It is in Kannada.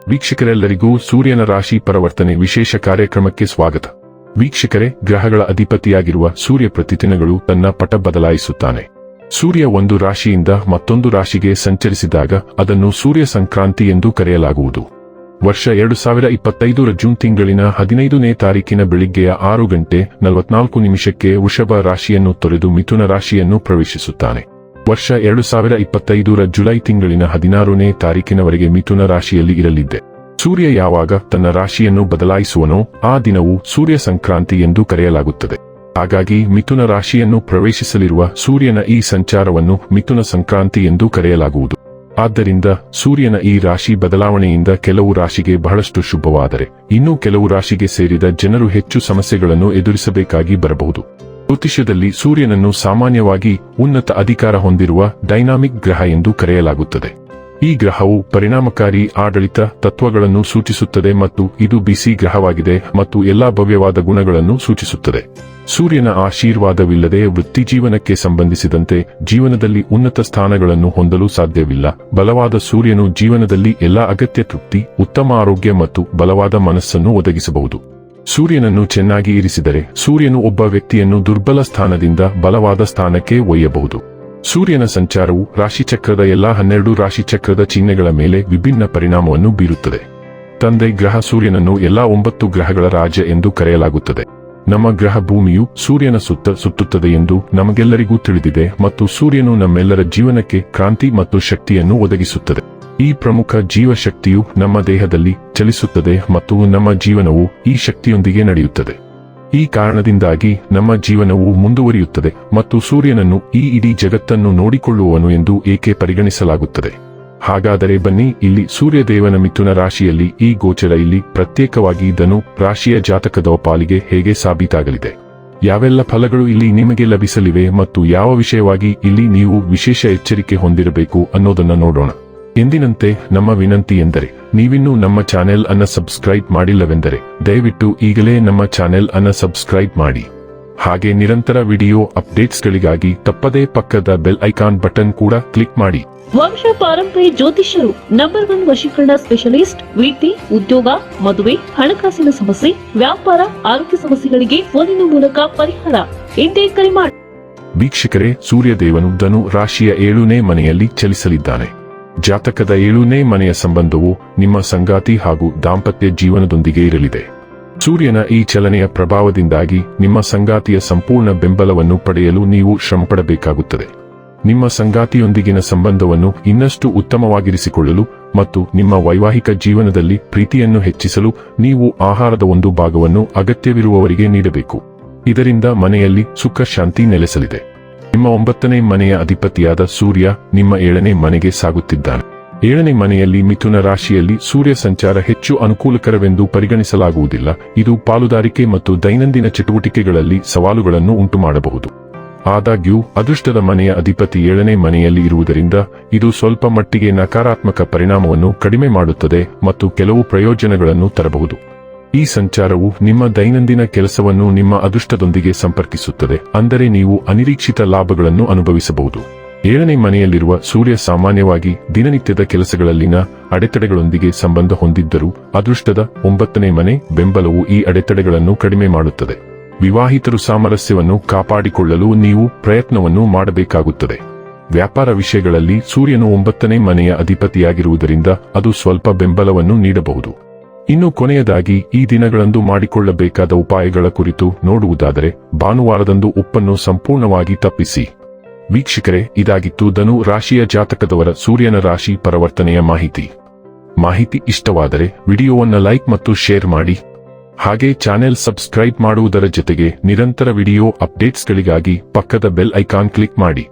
ವೀಕ್ಷಕರೆಲ್ಲರಿಗೂ ಸೂರ್ಯನ ರಾಶಿ ಪರಿವರ್ತನೆ ವಿಶೇಷ ಕಾರ್ಯಕ್ರಮಕ್ಕೆ ಸ್ವಾಗತ. ವೀಕ್ಷಕರೇ, ಗ್ರಹಗಳ ಅಧಿಪತಿಯಾಗಿರುವ ಸೂರ್ಯ ಪ್ರತಿದಿನಗಳು ತನ್ನ ಪಟ ಬದಲಾಯಿಸುತ್ತಾನೆ. ಸೂರ್ಯ ಒಂದು ರಾಶಿಯಿಂದ ಮತ್ತೊಂದು ರಾಶಿಗೆ ಸಂಚರಿಸಿದಾಗ ಅದನ್ನು ಸೂರ್ಯ ಸಂಕ್ರಾಂತಿ ಎಂದು ಕರೆಯಲಾಗುವುದು. ವರ್ಷ 2025 ಜೂನ್ ತಿಂಗಳಿನ 15ನೇ ತಾರೀಕಿನ ಬೆಳಿಗ್ಗೆಯ 6:44 ವೃಷಭ ರಾಶಿಯನ್ನು ತೊರೆದು ಮಿಥುನ ರಾಶಿಯನ್ನು ಪ್ರವೇಶಿಸುತ್ತಾನೆ. ವರ್ಷ 2025 ಜುಲೈ ತಿಂಗಳಿನ 16ನೇ ತಾರೀಕಿನವರೆಗೆ ಮಿಥುನ ರಾಶಿಯಲ್ಲಿ ಇರಲಿದೆ. ಸೂರ್ಯ ಯಾವಾಗ ತನ್ನ ರಾಶಿಯನ್ನು ಬದಲಾಯಿಸುವನೋ ಆ ದಿನವು ಸೂರ್ಯ ಸಂಕ್ರಾಂತಿ ಎಂದು ಕರೆಯಲಾಗುತ್ತದೆ. ಹಾಗಾಗಿ ಮಿಥುನ ರಾಶಿಯನ್ನು ಪ್ರವೇಶಿಸಲಿರುವ ಸೂರ್ಯನ ಈ ಸಂಚಾರವನ್ನು ಮಿಥುನ ಸಂಕ್ರಾಂತಿ ಎಂದು ಕರೆಯಲಾಗುವುದು. ಆದ್ದರಿಂದ ಸೂರ್ಯನ ಈ ರಾಶಿ ಬದಲಾವಣೆಯಿಂದ ಕೆಲವು ರಾಶಿಗೆ ಬಹಳಷ್ಟು ಶುಭವಾದರೆ ಇನ್ನೂ ಕೆಲವು ರಾಶಿಗೆ ಸೇರಿದ ಜನರು ಹೆಚ್ಚು ಸಮಸ್ಯೆಗಳನ್ನು ಎದುರಿಸಬೇಕಾಗಿ ಬರಬಹುದು. ಜ್ಯೋತಿಷ್ಯದಲ್ಲಿ ಸೂರ್ಯನನ್ನು ಸಾಮಾನ್ಯವಾಗಿ ಉನ್ನತ ಅಧಿಕಾರ ಹೊಂದಿರುವ ಡೈನಾಮಿಕ್ ಗ್ರಹ ಎಂದು ಕರೆಯಲಾಗುತ್ತದೆ. ಈ ಗ್ರಹವು ಪರಿಣಾಮಕಾರಿ ಆಡಳಿತ ತತ್ವಗಳನ್ನು ಸೂಚಿಸುತ್ತದೆ ಮತ್ತು ಇದು ಬಿಸಿ ಗ್ರಹವಾಗಿದೆ ಮತ್ತು ಎಲ್ಲಾ ಭವ್ಯವಾದ ಗುಣಗಳನ್ನು ಸೂಚಿಸುತ್ತದೆ. ಸೂರ್ಯನ ಆಶೀರ್ವಾದವಿಲ್ಲದೆ ವೃತ್ತಿಜೀವನಕ್ಕೆ ಸಂಬಂಧಿಸಿದಂತೆ ಜೀವನದಲ್ಲಿ ಉನ್ನತ ಸ್ಥಾನಗಳನ್ನು ಹೊಂದಲು ಸಾಧ್ಯವಿಲ್ಲ. ಬಲವಾದ ಸೂರ್ಯನು ಜೀವನದಲ್ಲಿ ಎಲ್ಲಾ ಅಗತ್ಯ ತೃಪ್ತಿ, ಉತ್ತಮ ಆರೋಗ್ಯ ಮತ್ತು ಬಲವಾದ ಮನಸ್ಸನ್ನು ಒದಗಿಸಬಹುದು. ಸೂರ್ಯನನ್ನು ಚೆನ್ನಾಗಿ ಇರಿಸಿದರೆ ಸೂರ್ಯನು ಒಬ್ಬ ವ್ಯಕ್ತಿಯನ್ನು ದುರ್ಬಲ ಸ್ಥಾನದಿಂದ ಬಲವಾದ ಸ್ಥಾನಕ್ಕೆ ಒಯ್ಯಬಹುದು. ಸೂರ್ಯನ ಸಂಚಾರವು ರಾಶಿಚಕ್ರದ ಎಲ್ಲಾ 12 ರಾಶಿಚಕ್ರದ ಚಿಹ್ನೆಗಳ ಮೇಲೆ ವಿಭಿನ್ನ ಪರಿಣಾಮವನ್ನು ಬೀರುತ್ತದೆ. ತಂದೆ ಗ್ರಹ ಸೂರ್ಯನನ್ನು ಎಲ್ಲಾ 9 ಗ್ರಹಗಳ ರಾಜ ಎಂದು ಕರೆಯಲಾಗುತ್ತದೆ. ನಮ್ಮ ಗ್ರಹ ಭೂಮಿಯು ಸೂರ್ಯನ ಸುತ್ತ ಸುತ್ತುತ್ತದೆ ಎಂದು ನಮಗೆಲ್ಲರಿಗೂ ತಿಳಿದಿದೆ ಮತ್ತು ಸೂರ್ಯನು ನಮ್ಮೆಲ್ಲರ ಜೀವನಕ್ಕೆ ಕ್ರಾಂತಿ ಮತ್ತು ಶಕ್ತಿಯನ್ನು ಒದಗಿಸುತ್ತದೆ. ಈ ಪ್ರಮುಖ ಜೀವಶಕ್ತಿಯು ನಮ್ಮ ದೇಹದಲ್ಲಿ ಚಲಿಸುತ್ತದೆ ಮತ್ತು ನಮ್ಮ ಜೀವನವು ಈ ಶಕ್ತಿಯೊಂದಿಗೆ ನಡೆಯುತ್ತದೆ. ಈ ಕಾರಣದಿಂದಾಗಿ ನಮ್ಮ ಜೀವನವು ಮುಂದುವರಿಯುತ್ತದೆ ಮತ್ತು ಸೂರ್ಯನನ್ನು ಈ ಇಡೀ ಜಗತ್ತನ್ನು ನೋಡಿಕೊಳ್ಳುವವನು ಎಂದು ಏಕೆ ಪರಿಗಣಿಸಲಾಗುತ್ತದೆ. ಹಾಗಾದರೆ ಬನ್ನಿ, ಇಲ್ಲಿ ಸೂರ್ಯದೇವನ ಮಿಥುನ ರಾಶಿಯಲ್ಲಿ ಈ ಗೋಚರ ಇಲ್ಲಿ ಪ್ರತ್ಯೇಕವಾಗಿ ಧನು ರಾಶಿಯ ಜಾತಕದ ಪಾಲಿಗೆ ಹೇಗೆ ಸಾಬೀತಾಗಲಿದೆ, ಯಾವೆಲ್ಲ ಫಲಗಳು ಇಲ್ಲಿ ನಿಮಗೆ ಲಭಿಸಲಿವೆ ಮತ್ತು ಯಾವ ವಿಷಯವಾಗಿ ಇಲ್ಲಿ ನೀವು ವಿಶೇಷ ಎಚ್ಚರಿಕೆ ಹೊಂದಿರಬೇಕು ಅನ್ನೋದನ್ನ ನೋಡೋಣ. ಎಂದಿನಂತೆ ನಮ್ಮ ವಿನಂತಿ ಎಂದರೆ ನೀವಿನ್ನೂ ನಮ್ಮ ಚಾನೆಲ್ ಅನ್ನು ಸಬ್ಸ್ಕ್ರೈಬ್ ಮಾಡಿಲ್ಲವೆಂದರೆ ದಯವಿಟ್ಟು ಈಗಲೇ ನಮ್ಮ ಚಾನೆಲ್ ಅನ್ನು ಸಬ್ಸ್ಕ್ರೈಬ್ ಮಾಡಿ. ಹಾಗೆ ನಿರಂತರ ವಿಡಿಯೋ ಅಪ್ಡೇಟ್ಸ್ಗಳಿಗಾಗಿ ತಪ್ಪದೇ ಪಕ್ಕದ ಬೆಲ್ ಐಕಾನ್ ಬಟನ್ ಕೂಡ ಕ್ಲಿಕ್ ಮಾಡಿ. ವಂಶ ಪಾರಂಪರ್ಯ ಜ್ಯೋತಿಷ್ಯರು ನಂಬರ್ 1 ವಶೀಕರಣ ಸ್ಪೆಷಲಿಸ್ಟ್. ವೃತ್ತಿ, ಉದ್ಯೋಗ, ಮದುವೆ, ಹಣಕಾಸಿನ ಸಮಸ್ಯೆ, ವ್ಯಾಪಾರ, ಆರೋಗ್ಯ ಸಮಸ್ಯೆಗಳಿಗೆ ಫೋನಿನ ಮೂಲಕ ಪರಿಹಾರ. ಇಂದೇ ಕರೆ ಮಾಡಿ. ವೀಕ್ಷಕರೇ, ಸೂರ್ಯದೇವನು ಧನು ರಾಶಿಯ 7ನೇ ಮನೆಯಲ್ಲಿ ಚಲಿಸಲಿದ್ದಾನೆ. ಜಾತಕದ 7ನೇ ಮನೆಯ ಸಂಬಂಧವು ನಿಮ್ಮ ಸಂಗಾತಿ ಹಾಗೂ ದಾಂಪತ್ಯ ಜೀವನದೊಂದಿಗೆ ಇರಲಿದೆ. ಸೂರ್ಯನ ಈ ಚಲನೆಯ ಪ್ರಭಾವದಿಂದಾಗಿ ನಿಮ್ಮ ಸಂಗಾತಿಯ ಸಂಪೂರ್ಣ ಬೆಂಬಲವನ್ನು ಪಡೆಯಲು ನೀವು ಶ್ರಮಪಡಬೇಕಾಗುತ್ತದೆ. ನಿಮ್ಮ ಸಂಗಾತಿಯೊಂದಿಗಿನ ಸಂಬಂಧವನ್ನು ಇನ್ನಷ್ಟು ಉತ್ತಮವಾಗಿರಿಸಿಕೊಳ್ಳಲು ಮತ್ತು ನಿಮ್ಮ ವೈವಾಹಿಕ ಜೀವನದಲ್ಲಿ ಪ್ರೀತಿಯನ್ನು ಹೆಚ್ಚಿಸಲು ನೀವು ಆಹಾರದ ಒಂದು ಭಾಗವನ್ನು ಅಗತ್ಯವಿರುವವರಿಗೆ ನೀಡಬೇಕು. ಇದರಿಂದ ಮನೆಯಲ್ಲಿ ಸುಖ ಶಾಂತಿ ನೆಲೆಸಲಿದೆ. ನಿಮ್ಮ 9ನೇ ಮನೆಯ ಅಧಿಪತಿಯಾದ ಸೂರ್ಯ ನಿಮ್ಮ 7ನೇ ಮನೆಗೆ ಸಾಗುತ್ತಿದ್ದಾನೆ. 7ನೇ ಮನೆಯಲ್ಲಿ ಮಿಥುನ ರಾಶಿಯಲ್ಲಿ ಸೂರ್ಯ ಸಂಚಾರ ಹೆಚ್ಚು ಅನುಕೂಲಕರವೆಂದು ಪರಿಗಣಿಸಲಾಗುವುದಿಲ್ಲ. ಇದು ಪಾಲುದಾರಿಕೆ ಮತ್ತು ದೈನಂದಿನ ಚಟುವಟಿಕೆಗಳಲ್ಲಿ ಸವಾಲುಗಳನ್ನು ಉಂಟುಮಾಡಬಹುದು. ಆದಾಗ್ಯೂ ಅದೃಷ್ಟದ ಮನೆಯ ಅಧಿಪತಿ 7ನೇ ಮನೆಯಲ್ಲಿ ಇರುವುದರಿಂದ ಇದು ಸ್ವಲ್ಪ ಮಟ್ಟಿಗೆ ನಕಾರಾತ್ಮಕ ಪರಿಣಾಮವನ್ನು ಕಡಿಮೆ ಮಾಡುತ್ತದೆ ಮತ್ತು ಕೆಲವು ಪ್ರಯೋಜನಗಳನ್ನು ತರಬಹುದು. ಈ ಸಂಚಾರವು ನಿಮ್ಮ ದೈನಂದಿನ ಕೆಲಸವನ್ನು ನಿಮ್ಮ ಅದೃಷ್ಟದೊಂದಿಗೆ ಸಂಪರ್ಕಿಸುತ್ತದೆ, ಅಂದರೆ ನೀವು ಅನಿರೀಕ್ಷಿತ ಲಾಭಗಳನ್ನು ಅನುಭವಿಸಬಹುದು. 7ನೇ ಮನೆಯಲ್ಲಿರುವ ಸೂರ್ಯ ಸಾಮಾನ್ಯವಾಗಿ ದಿನನಿತ್ಯದ ಕೆಲಸಗಳಲ್ಲಿನ ಅಡೆತಡೆಗಳೊಂದಿಗೆ ಸಂಬಂಧ ಹೊಂದಿದ್ದರೂ ಅದೃಷ್ಟದ 9ನೇ ಮನೆ ಬೆಂಬಲವು ಈ ಅಡೆತಡೆಗಳನ್ನು ಕಡಿಮೆ ಮಾಡುತ್ತದೆ. ವಿವಾಹಿತರು ಸಾಮರಸ್ಯವನ್ನು ಕಾಪಾಡಿಕೊಳ್ಳಲು ನೀವು ಪ್ರಯತ್ನವನ್ನು ಮಾಡಬೇಕಾಗುತ್ತದೆ. ವ್ಯಾಪಾರ ವಿಷಯಗಳಲ್ಲಿ ಸೂರ್ಯನು 9ನೇ ಮನೆಯ ಅಧಿಪತಿಯಾಗಿರುವುದರಿಂದ ಅದು ಸ್ವಲ್ಪ ಬೆಂಬಲವನ್ನು ನೀಡಬಹುದು. ಇನ್ನು ಕೊನೆಯದಾಗಿ ಈ ದಿನಗಳಂದು ಮಾಡಿಕೊಳ್ಳಬೇಕಾದ ಉಪಾಯಗಳ ಕುರಿತು ನೋಡುವುದಾದರೆ ಭಾನುವಾರದಂದು ಉಪ್ಪನ್ನು ಸಂಪೂರ್ಣವಾಗಿ ತಪ್ಪಿಸಿ. ವೀಕ್ಷಕರೇ, ಇದಾಗಿತ್ತು ಧನು ರಾಶಿಯ ಜಾತಕದವರ ಸೂರ್ಯನ ರಾಶಿ ಪರಿವರ್ತನೆಯ ಮಾಹಿತಿ ಇಷ್ಟವಾದರೆ ವಿಡಿಯೋವನ್ನು ಲೈಕ್ ಮತ್ತು ಶೇರ್ ಮಾಡಿ. ಹಾಗೆ ಚಾನೆಲ್ ಸಬ್ಸ್ಕ್ರೈಬ್ ಮಾಡುವುದರ ಜೊತೆಗೆ ನಿರಂತರ ವಿಡಿಯೋ ಅಪ್ಡೇಟ್ಸ್ಗಳಿಗಾಗಿ ಪಕ್ಕದ ಬೆಲ್ ಐಕಾನ್ ಕ್ಲಿಕ್ ಮಾಡಿ.